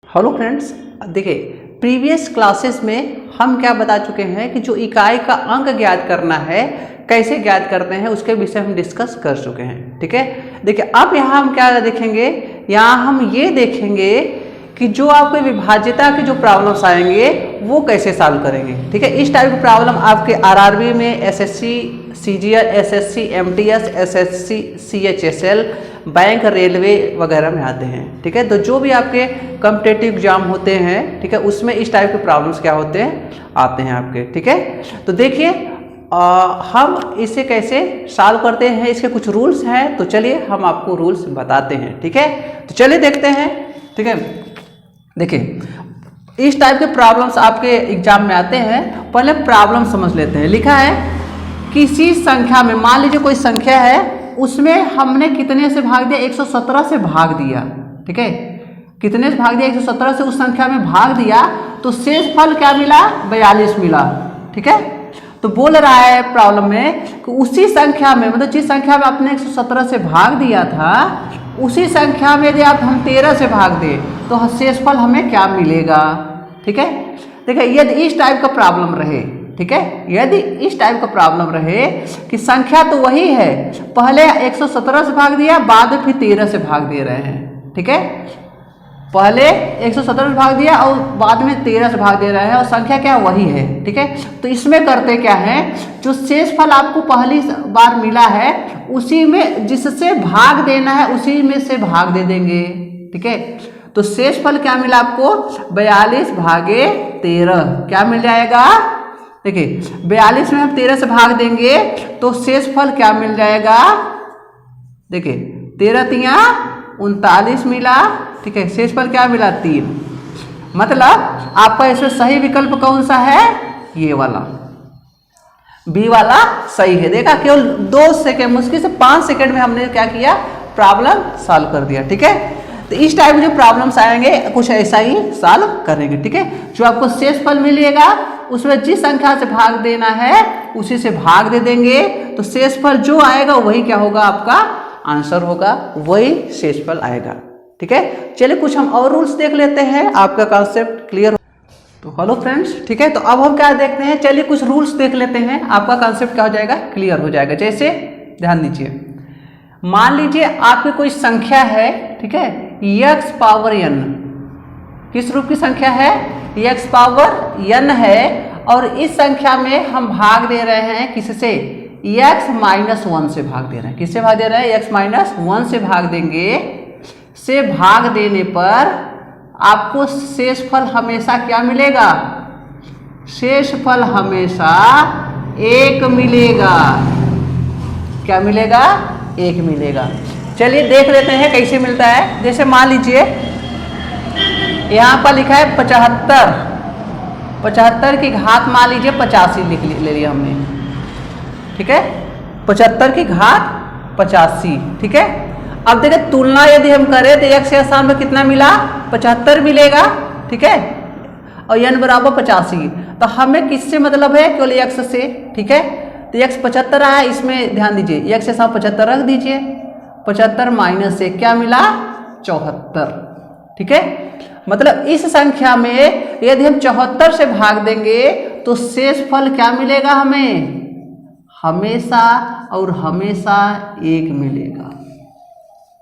Hello friends, देखिए previous classes में हम क्या बता चुके हैं कि जो इकाई का अंक ज्ञात करना है कैसे ज्ञात करते हैं उसके विषय हम डिस्कस कर चुके हैं। ठीक है, देखिए अब यहाँ हम क्या देखेंगे, यहाँ हम ये देखेंगे कि जो आपके विभाज्यता के जो प्रॉब्लम्स आएंगे वो कैसे सॉल्व करेंगे। ठीक है, इस टाइप की प्रॉब्लम आपके आरआरबी में, SSC CGL, SSC MTS, SSC CHSL, bank, railway वगैरह में आते हैं। ठीक है, तो जो भी आपके कॉम्पिटिटिव एग्जाम होते हैं, ठीक है, उसमें इस टाइप के प्रॉब्लम्स क्या होते हैं, आते हैं आपके। ठीक है, तो देखिए हम इसे कैसे सॉल्व करते हैं, इसके कुछ रूल्स हैं, तो चलिए हम आपको रूल्स बताते हैं। ठीक है, तो चलिए देखते हैं। ठीक है, देखिए इस टाइप के प्रॉब्लम्स आपके एग्जाम में आते हैं। पहले प्रॉब्लम समझ लेते हैं। लिखा है किसी संख्या में, मान लीजिए कोई संख्या है, उसमें हमने कितने से भाग दिया, 117 से भाग दिया। ठीक है, कितने से भाग दिया, 117 से उस संख्या में भाग दिया, तो शेष फल क्या मिला, 42 मिला। ठीक है, तो बोल रहा है प्रॉब्लम में कि उसी संख्या में, मतलब जिस संख्या में आपने 117 से भाग दिया था, उसी संख्या में यदि आप हम 13 से भाग दें तो शेषफल हमें क्या मिलेगा। ठीक है, देखिए यदि इस टाइप का प्रॉब्लम रहे, ठीक है, यदि इस टाइप का प्रॉब्लम रहे कि संख्या तो वही है, पहले 117 से भाग दिया, बाद में फिर 13 से भाग दे रहे हैं। ठीक है, पहले 117 से भाग दिया और बाद में 13 से भाग दे रहे हैं और संख्या क्या वही है। ठीक है, तो इसमें करते क्या है, जो शेषफल आपको पहली बार मिला है उसी में जिससे भाग देना है उसी में से भाग दे देंगे। ठीक है, तो शेषफल क्या मिला आपको, 42 भागे 13 क्या मिल जाएगा। देखिए 42 में हम 13 से भाग देंगे तो शेषफल क्या मिल जाएगा, देखिए 13 तिया 39 मिला। ठीक है, शेषफल क्या मिला, 3। मतलब आपका इसमें सही विकल्प कौन सा है, ये वाला, बी वाला सही है। देखा, केवल 2 सेकेंड, मुश्किल से 5 सेकेंड में हमने क्या किया, प्रॉब्लम सॉल्व कर दिया। ठीक है, तो इस टाइप जो प्रॉब्लम्स आएंगे कुछ ऐसा ही सॉल्व करेंगे। ठीक है, जो आपको शेषफल मिलेगा उसमें जिस संख्या से भाग देना है उसी से भाग दे देंगे, तो शेषफल जो आएगा वही क्या होगा, आपका आंसर होगा, वही शेषफल आएगा। ठीक है, चलिए कुछ हम और रूल्स देख लेते हैं, आपका कॉन्सेप्ट क्लियर। तो हेलो फ्रेंड्स, ठीक है, तो अब हम क्या देखते हैं, चलिए कुछ रूल्स देख लेते हैं, आपका कॉन्सेप्ट क्या हो जाएगा, क्लियर हो जाएगा। जैसे ध्यान दीजिए, मान लीजिए आपकी कोई संख्या है, ठीक है, x पावर n, किस रूप की संख्या है, x पावर n है, और इस संख्या में हम भाग दे रहे हैं किससे, x माइनस 1 से भाग दे रहे हैं। किससे भाग दे रहे हैं, x माइनस 1 से भाग देंगे। से भाग देने पर आपको शेषफल हमेशा क्या मिलेगा, शेषफल हमेशा 1 मिलेगा। क्या मिलेगा, 1 मिलेगा। चलिए देख लेते हैं कैसे मिलता है। जैसे मान लीजिए यहाँ पर लिखा है 75, 75 की घात मान लीजिए 85 ले लिया हमने। ठीक है, 75 की घात 85। ठीक है, अब देखिए तुलना यदि हम करें तो x के स्थान में कितना मिला, 75 मिलेगा। ठीक है, और n बराबर 85, तो हमें किससे मतलब है, केवल x से। ठीक है, तो x 75 आया, इसमें ध्यान दीजिए x के साथ 75 रख दीजिए, 75 माइनस से क्या मिला, 74। ठीक है, मतलब इस संख्या में यदि हम 74 से भाग देंगे तो शेषफल क्या मिलेगा हमें, हमेशा और हमेशा 1 मिलेगा।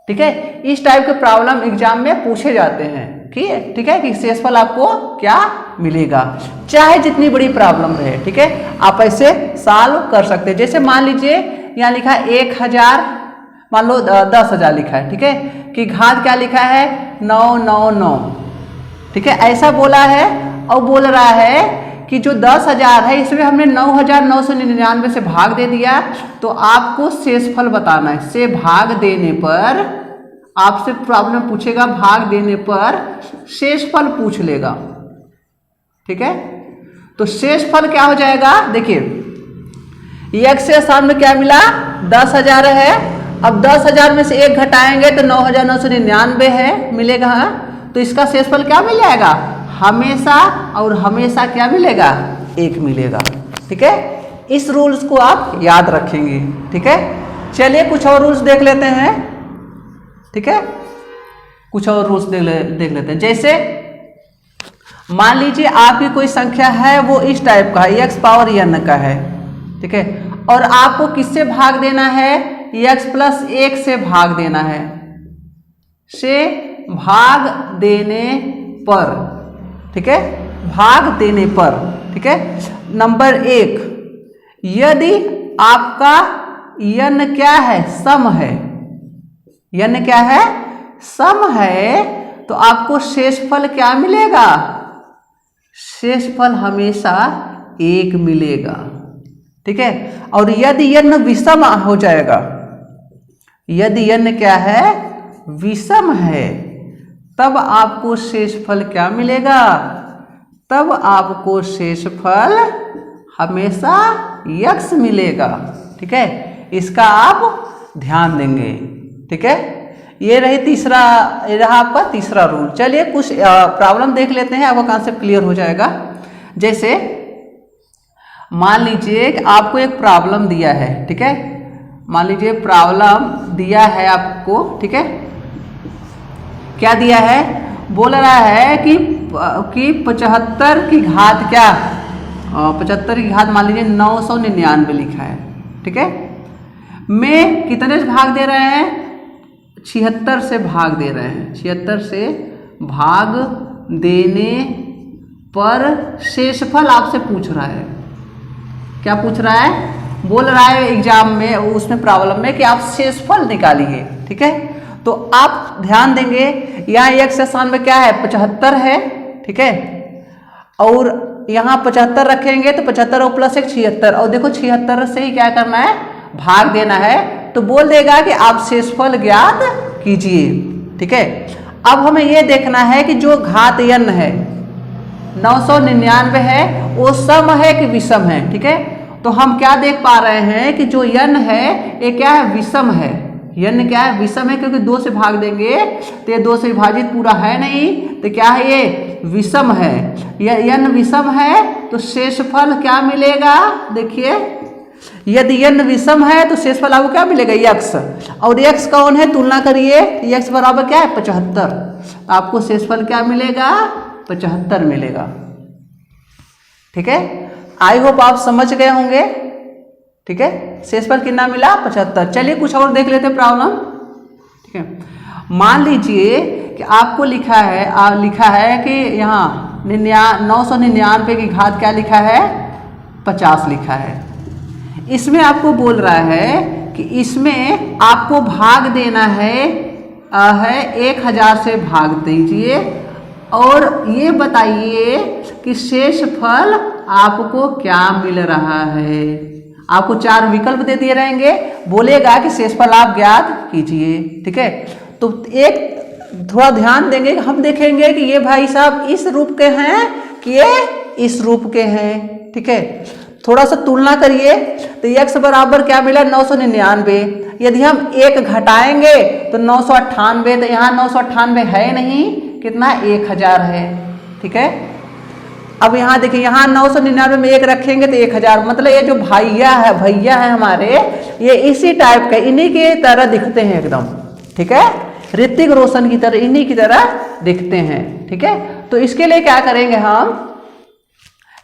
ठीक है, इस टाइप के प्रॉब्लम एग्जाम में पूछे जाते हैं। ठीक है, कि शेषफल आपको क्या मिलेगा, चाहे जितनी बड़ी प्रॉब्लम रहे। ठीक है, आप ऐसे सॉल्व कर सकते हैं। जैसे मान लीजिए यहाँ लिखा है 1000, मान लो 10,000 लिखा है। ठीक है, कि घात क्या लिखा है, 999। ठीक है, ऐसा बोला है, और बोल रहा है कि जो 10,000 है इसमें हमने 9,999 से भाग दे दिया, तो आपको शेषफल बताना है। से भाग देने पर आपसे प्रॉब्लम पूछेगा, भाग देने पर शेषफल पूछ लेगा। ठीक है, तो शेषफल क्या हो जाएगा, देखिए x के स्थान में क्या मिला, 10,000 है। अब 10,000 में से 1 घटाएंगे तो 9,999 है मिलेगा, तो इसका शेषफल क्या मिल जाएगा, हमेशा और हमेशा क्या मिलेगा, 1 मिलेगा। ठीक है, इस रूल्स को आप याद रखेंगे। ठीक है, चलिए कुछ और रूल्स देख लेते हैं। ठीक है, कुछ और रूल्स देख लेते हैं। जैसे मान लीजिए आपकी कोई संख्या है वो इस टाइप का है, x पावर n का है, ठीक है, और आपको किससे भाग देना है, x प्लस 1 से भाग देना है, से भाग देने पर, ठीक है, भाग देने पर, ठीक है। नंबर 1, यदि आपका n क्या है, सम है, n क्या है, सम है, तो आपको शेषफल क्या मिलेगा, शेषफल हमेशा 1 मिलेगा, ठीक है। और यदि n विषम हो जाएगा, यदि n क्या है, विषम है, तब आपको शेषफल क्या मिलेगा, तब आपको शेषफल हमेशा x मिलेगा, ठीक है। इसका आप ध्यान देंगे, ठीक है। ये रही तीसरा, ये रहा आपका तीसरा रूल। चलिए कुछ प्रॉब्लम देख लेते हैं, आपका कॉन्सेप्ट क्लियर हो जाएगा। जैसे मान लीजिए कि आपको एक प्रॉब्लम दिया है, ठीक है, मान लीजिए प्रॉब्लम दिया है आपको, ठीक है, क्या दिया है, बोल रहा है कि 75 की घात क्या, 75 की घात मान लीजिए 999 लिखा है, ठीक है, में कितने से भाग दे रहे हैं, 76 से भाग दे रहे हैं, 76 से भाग देने पर शेषफल आपसे पूछ रहा है, क्या पूछ रहा है, बोल रहा है एग्जाम में, उसमें प्रॉब्लम में कि आप शेषफल निकालिए, ठीक है। तो आप ध्यान देंगे यहाँ x से स्थान में क्या है, 75 है, ठीक है, और यहाँ 75 रखेंगे तो 75 और प्लस 1 76, और देखो 76 से ही क्या करना है, भाग देना है, तो बोल देगा कि आप शेषफल ज्ञात कीजिए, ठीक है। अब हमें यह देखना है कि जो घात n है 999 है, वो सम है कि विषम है, ठीक है। तो हम क्या देख पा रहे हैं कि जो n है ये क्या है, विषम है, n क्या है, विषम है, क्योंकि 2 से भाग देंगे तो ये 2 से विभाजित पूरा है नहीं, तो क्या है, ये विषम है, यह n विषम है, तो शेषफल क्या मिलेगा, देखिए यदि n विषम है तो शेषफल आपको क्या मिलेगा, x, और x कौन है, तुलना करिए, x बराबर क्या है, 75, आपको शेषफल क्या मिलेगा, 75 मिलेगा, ठीक है। आई होप आप समझ गए होंगे, ठीक है, शेषफल कितना मिला, 75। चलिए कुछ और देख लेते हैं प्रॉब्लम, ठीक है। मान लीजिए कि आपको लिखा है कि यहाँ 999 की घात क्या लिखा है, 50 लिखा है। इसमें आपको बोल रहा है कि इसमें आपको भाग देना है 1000 से भाग दीजिए, और ये बताइए कि शेषफल आपको क्या मिल रहा है। आपको 4 विकल्प दे दिए रहेंगे, बोलेगा कि शेषफल आप ज्ञात कीजिए, ठीक है। तो एक थोड़ा ध्यान देंगे, हम देखेंगे कि ये भाई साहब इस रूप के हैं कि ये इस रूप के हैं, ठीक है। थोड़ा सा तुलना करिए, तो x बराबर क्या मिला, 999, यदि हम 1 घटाएंगे तो 998, तो यहाँ 998 है नहीं, कितना, 1000 है, ठीक है। अब यहाँ देखिए, यहाँ 999 में 1 रखेंगे तो 1000, मतलब ये जो भैया है हमारे, ये इसी टाइप के, इन्हीं की तरह दिखते हैं एकदम, ठीक है, ऋतिक रोशन की तरह, इन्हीं की तरह दिखते हैं, ठीक है। तो इसके लिए क्या करेंगे, हम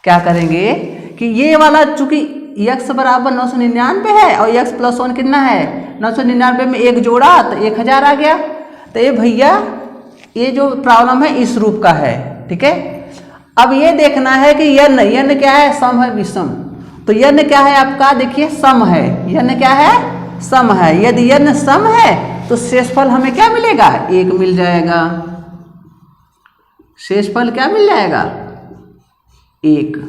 क्या करेंगे कि ये वाला चूंकि x बराबर 999 है और x प्लस 1 कितना है, 999 में 1 जोड़ा तो 1000 आ गया, तो ये भैया ये जो प्रॉब्लम है इस रूप का है, ठीक है। अब ये देखना है कि n क्या है, सम है विषम, तो n क्या है आपका, देखिए सम है, n क्या है, सम है, यदि n सम है तो शेषफल हमें क्या मिलेगा, 1 मिल जाएगा, शेषफल क्या मिल जाएगा, 1,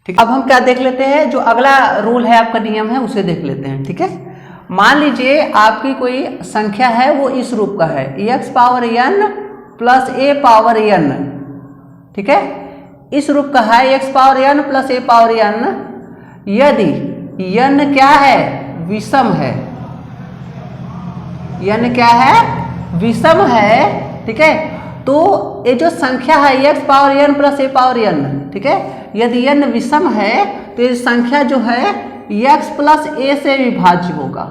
ठीक। अब हम क्या देख लेते हैं, जो अगला रूल है आपका, नियम है, उसे देख लेते हैं, ठीक है। मान लीजिए आपकी कोई संख्या है वो इस रूप का है, x power n plus a power n, ठीक है, इस रूप का है, x power n plus a power n, यदि n क्या है, विषम है, n क्या है, विषम है, ठीक है। तो ये जो संख्या है x power n plus a power n, ठीक है, यदि n विषम है तो ये संख्या जो है x प्लस a से विभाज्य होगा,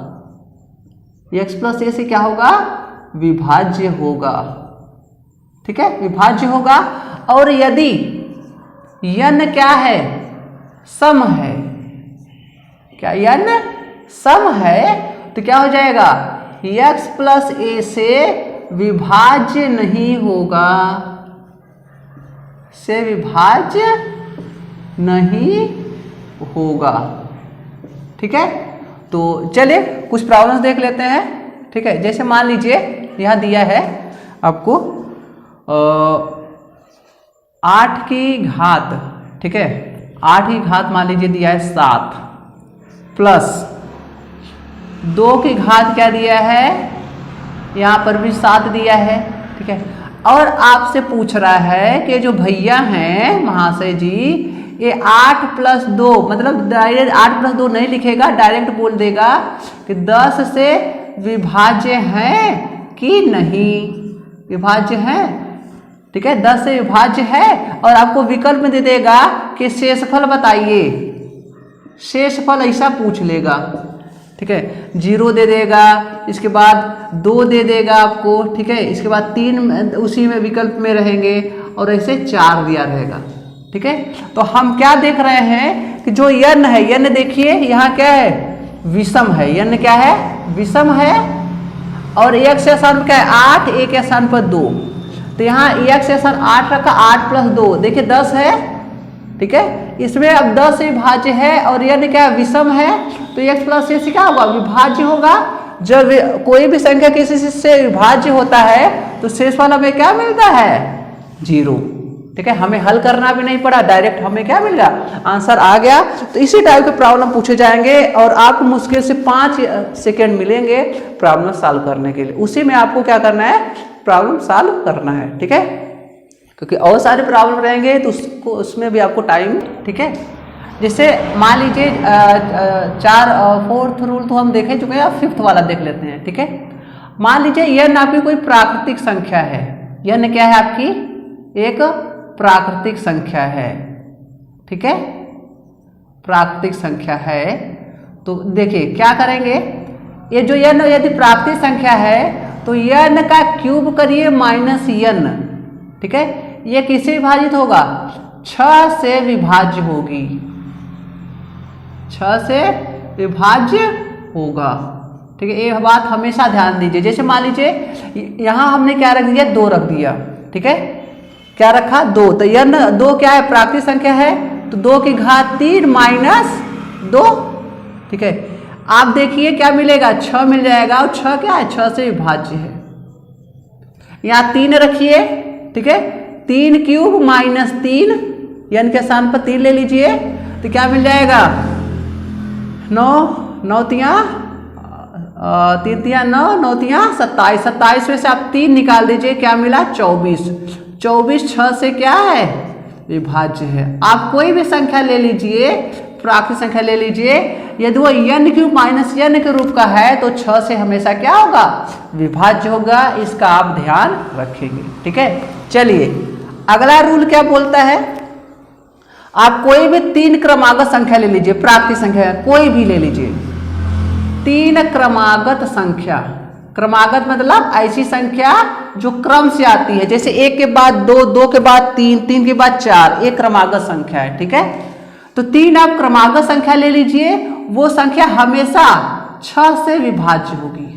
x प्लस a से क्या होगा, विभाज्य होगा, ठीक है, विभाज्य होगा। और यदि n क्या है, सम है, क्या n सम है, तो क्या हो जाएगा, x प्लस ए से विभाज्य नहीं होगा, से विभाज्य नहीं होगा। ठीक है, तो चलिए कुछ प्रॉब्लम्स देख लेते हैं। ठीक है, जैसे मान लीजिए यहाँ दिया है आपको 8 की घात, ठीक है, 8 की घात मान लीजिए दिया है 7 प्लस 2 की घात क्या दिया है, यहाँ पर भी 7 दिया है। ठीक है, और आपसे पूछ रहा है कि जो भैया हैं महाशय जी, ये 8 प्लस 2 मतलब डायरेक्ट 8 प्लस 2 नहीं लिखेगा, डायरेक्ट बोल देगा कि 10 से विभाज्य है कि नहीं, विभाज्य है। ठीक है, 10 से विभाज्य है, और आपको विकल्प में दे देगा कि शेषफल बताइए, शेषफल ऐसा पूछ लेगा। ठीक है, 0 दे देगा, इसके बाद 2 दे देगा आपको। ठीक है, इसके बाद 3 उसी में विकल्प में रहेंगे, और ऐसे 4 दिया रहेगा। ठीक है, तो हम क्या देख रहे हैं कि जो n है, n देखिए यहाँ क्या है, विषम है, n क्या है, विषम है, और एक से स्थान पर क्या है 8, एक के स्थान पर 2, तो यहाँ एक से स्थान 8 रखा, 8 प्लस 2 देखिए 10 है। ठीक है, इसमें अब 10 से विभाज्य है, और n क्या विषम है, तो x प्लस ए से क्या होगा, विभाज्य होगा। जब कोई भी संख्या किसी से विभाज्य होता है तो शेषफल हमें क्या मिलता है, 0। ठीक है, हमें हल करना भी नहीं पड़ा, डायरेक्ट हमें क्या मिल गया, आंसर आ गया। तो इसी टाइप के प्रॉब्लम पूछे जाएंगे, और आपको मुश्किल से 5 सेकेंड मिलेंगे प्रॉब्लम सॉल्व करने के लिए। उसी में आपको क्या करना है, प्रॉब्लम सॉल्व करना है। ठीक है, क्योंकि और सारे प्रॉब्लम रहेंगे तो उसमें भी आपको टाइम। ठीक है, जैसे मान लीजिए 4th रूल तो हम देखे चुके हैं, 5th वाला देख लेते हैं। ठीक है, मान लीजिए n आपकी कोई प्राकृतिक संख्या है, n क्या है आपकी, एक प्राकृतिक संख्या है। ठीक है, प्राकृतिक संख्या है, तो देखिए क्या करेंगे, ये जो n यदि प्राकृतिक संख्या है तो n का क्यूब करिए -n। ठीक है, ये किससे विभाजित होगा, 6 से विभाज्य होगी, 6 से विभाज्य होगा। ठीक है, ये बात हमेशा ध्यान दीजिए। जैसे मान लीजिए यहाँ हमने क्या रख दिया, 2 रख दिया। ठीक है, क्या रखा, 2, तो n 2 क्या है, प्राकृतिक संख्या है, तो 2 की घात 3 - 2। ठीक है, आप देखिए क्या मिलेगा, 6 मिल जाएगा, और 6 क्या है, 6 से विभाज्य है। यहाँ 3 रखिए। ठीक है, 3 क्यूब -3, n के स्थान पर 3 ले लीजिए, तो क्या मिल जाएगा, 9 9 तिया 3 तिया 9 9 तिया 27, 27 में से आप 3 निकाल दीजिए, क्या मिला, 24। 24 6 से क्या है, विभाज्य है। आप कोई भी संख्या ले लीजिए, प्राकृतिक संख्या ले लीजिए, यदि वो n क्यूब -n के रूप का है तो 6 से हमेशा क्या होगा, विभाज्य होगा। इसका आप ध्यान रखेंगे। ठीक है, चलिए अगला रूल क्या बोलता है, आप कोई भी 3 क्रमागत संख्या ले लीजिए, प्राकृतिक संख्या कोई भी ले लीजिए, 3 क्रमागत संख्या। क्रमागत मतलब ऐसी संख्या जो क्रम से आती है, जैसे 1 के बाद 2, 2 के बाद 3, 3 के बाद 4, एक क्रमागत संख्या है। ठीक है, तो 3 आप क्रमागत संख्या ले लीजिए, वो संख्या हमेशा 6 से विभाज्य होगी,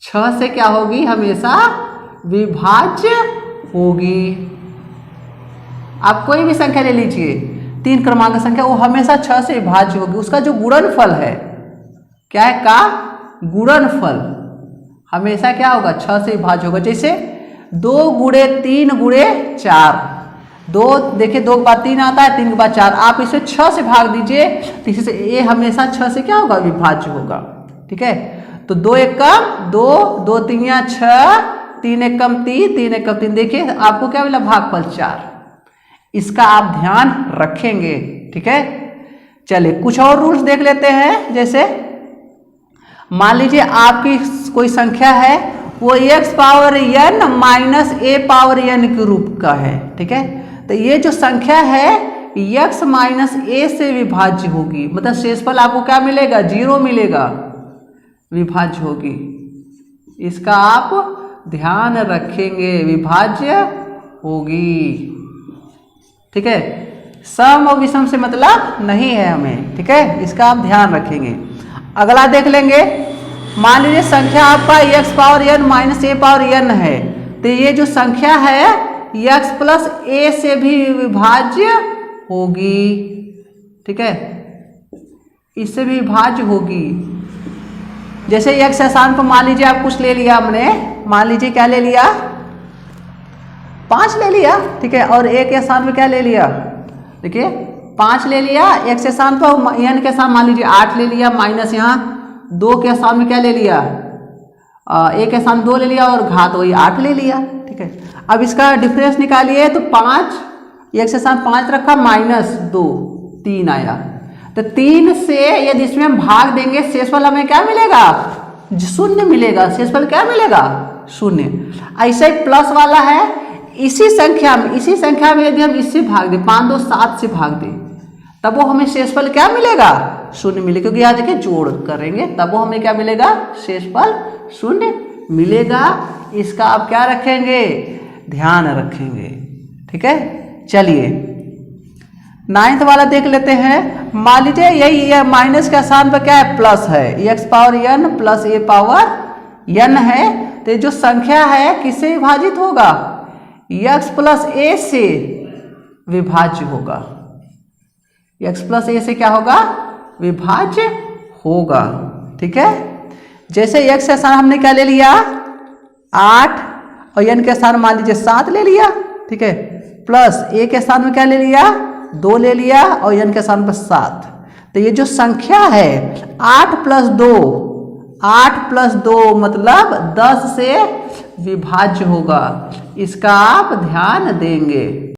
6 से क्या होगी, हमेशा विभाज्य होगी। आप कोई भी संख्या ले लीजिए, 3 क्रमांक संख्या, वो हमेशा 6 से विभाज्य होगी। उसका जो गुणनफल है, क्या है, का गुणनफल हमेशा क्या होगा, 6 से विभाज्य होगा। जैसे 2 गुणे 3 गुणे 4, 2 देखिए 2 के बाद 3 आता है, 3 के बाद 4, आप इसे 6 से भाग दीजिए, तो इससे ये हमेशा 6 से क्या होगा, विभाज्य होगा। ठीक है, तो 2 एकम 2, 2 तिनिया 6, 3 एकम 3, 3 एकम 3, देखिए आपको क्या मिला, भागफल 4। इसका आप ध्यान रखेंगे। ठीक है, चलिए कुछ और रूल्स देख लेते हैं। जैसे मान लीजिए आपकी कोई संख्या है, वो x power n minus a power n के रूप का है। ठीक है, तो ये जो संख्या है x माइनस a से विभाज्य होगी, मतलब शेषफल आपको क्या मिलेगा, 0 मिलेगा, विभाज्य होगी। इसका आप ध्यान रखेंगे, विभाज्य होगी। ठीक है, सम और विषम से मतलब नहीं है हमें, ठीक है, इसका आप ध्यान रखेंगे। अगला देख लेंगे, मान लीजिए संख्या आपका x power n minus a power n है, तो ये जो संख्या है x प्लस a से भी विभाज्य होगी, ठीक है, इससे भी विभाज्य होगी। जैसे x स्थान पर मान लीजिए आप कुछ ले लिया हमने, मान लीजिए क्या ले लिया, 5 ले लिया, ठीक है, और a के स्थान पर क्या ले लिया, देखिए 5 ले लिया, x के स्थान पर n के स्थान मान लीजिए 8 ले लिया, माइनस यहाँ 2 के स्थान में क्या ले लिया, a के स्थान 2 ले लिया और घात वही 8 ले लिया, ठीक है। अब इसका डिफरेंस निकालिए तो 5 x के स्थान 5 रखा, माइनस 2 3 आया, तो 3 से यदि इसमें हम भाग देंगे शेषफल हमें क्या मिलेगा, 0 मिलेगा, शेषफल क्या मिलेगा, 0। ऐसा ही प्लस वाला है, इसी संख्या में यदि हम इससे भाग दें, 5 2 7 से भाग दें, तब वो हमें शेषफल क्या मिलेगा, 0 मिलेगा, क्योंकि यहाँ देखिए जोड़ करेंगे तब वो हमें क्या मिलेगा, शेषफल 0 मिलेगा। इसका आप क्या रखेंगे, ध्यान रखेंगे, ठीक है। चलिए 9th वाला देख लेते हैं। मान लीजिए यही माइनस के स्थान पर क्या है, प्लस है, x power n plus a power n है, तो जो संख्या है किससे विभाजित होगा, x प्लस a से विभाज्य होगा, x प्लस a से क्या होगा, विभाज्य होगा, ठीक है। जैसे x के स्थान हमने क्या ले लिया 8 और n के स्थान मान लीजिए 7 ले लिया, ठीक है, प्लस a के स्थान में क्या ले लिया 2 ले लिया और n के स्थान पर 7, तो ये जो संख्या है 8 प्लस 2 मतलब 10 से विभाज्य होगा, इसका आप ध्यान देंगे।